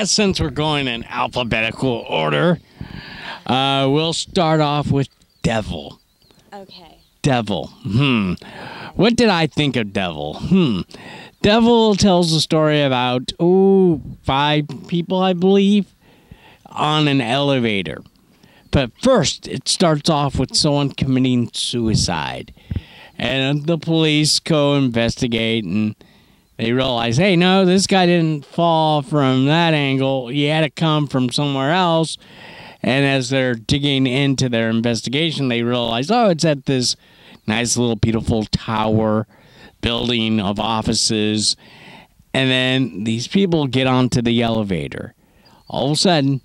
guess since we're going in alphabetical order, we'll start off with Devil. Okay. Devil. What did I think of Devil? Devil tells a story about, 5 people, I believe, on an elevator. But first, it starts off with someone committing suicide. And the police go investigate, and they realize, hey, no, this guy didn't fall from that angle. He had to come from somewhere else. And as they're digging into their investigation, they realize, it's at this nice little beautiful tower building of offices. And then these people get onto the elevator. All of a sudden,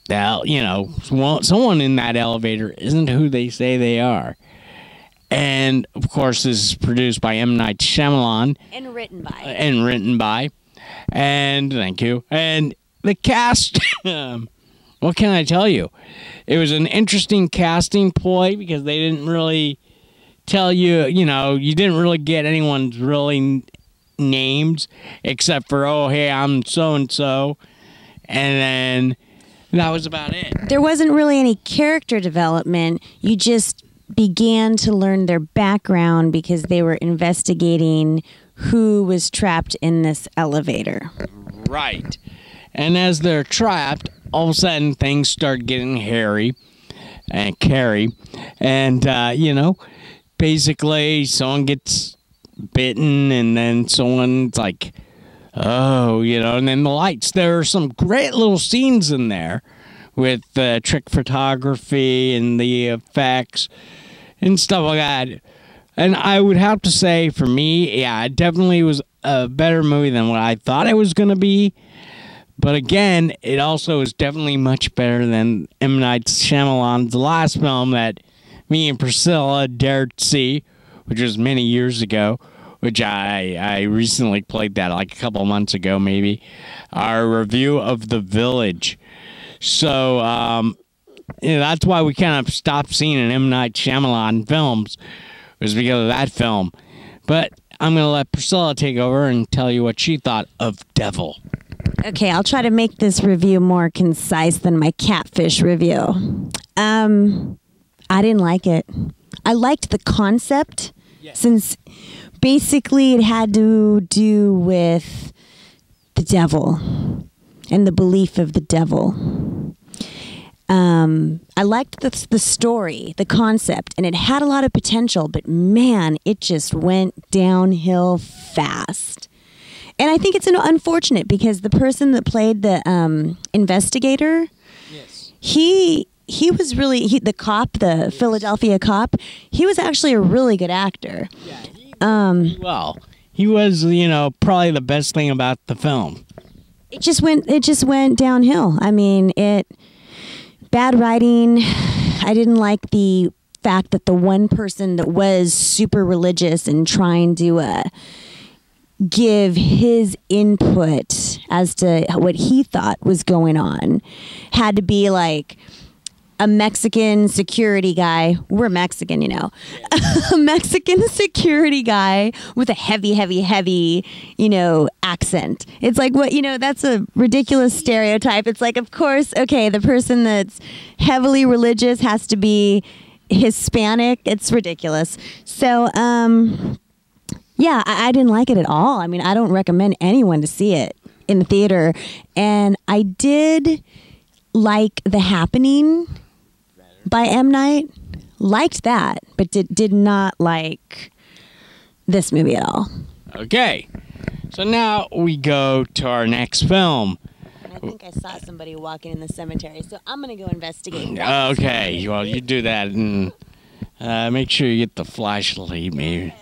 someone in that elevator isn't who they say they are. And, of course, this is produced by M. Night Shyamalan. And written by. And thank you. And the cast... what can I tell you? It was an interesting casting ploy because they didn't really tell you, you didn't really get anyone's really names except for, hey, I'm so-and-so. And then that was about it. There wasn't really any character development. You just began to learn their background because they were investigating who was trapped in this elevator. Right. And as they're trapped, all of a sudden things start getting hairy and carry. And, basically someone gets bitten and then someone's like, and then the lights. There are some great little scenes in there with trick photography and the effects and stuff like that. And I would have to say, for me, it definitely was a better movie than what I thought it was going to be. But again, it also is definitely much better than M. Night Shyamalan's last film that me and Priscilla dared to see, which was many years ago, which I recently played that like a couple months ago maybe, our review of The Village. So that's why we kind of stopped seeing an M. Night Shyamalan films, was because of that film. But I'm going to let Priscilla take over and tell you what she thought of Devil. Okay, I'll try to make this review more concise than my catfish review. I didn't like it. I liked the concept, since basically it had to do with the devil and the belief of the devil. I liked the story, the concept, and it had a lot of potential, but man, it just went downhill fast. And I think it's unfortunate because the person that played the investigator, he was really, the cop, the Philadelphia cop, he was actually a really good actor. Yeah, he was, probably the best thing about the film. It just went downhill. I mean, bad writing. I didn't like the fact that the one person that was super religious and trying to give his input as to what he thought was going on had to be like a Mexican security guy. We're Mexican, a Mexican security guy with a heavy, accent. It's like, that's a ridiculous stereotype. It's like, of course, okay, the person that's heavily religious has to be Hispanic. It's ridiculous. So, yeah, I didn't like it at all. I mean, I don't recommend anyone to see it in the theater. And I did like The Happening by M. Night. Liked that, but did not like this movie at all. Okay. So now we go to our next film. And I think I saw somebody walking in the cemetery, so I'm going to go investigate. Okay, well, you do that and make sure you get the flashlight, maybe.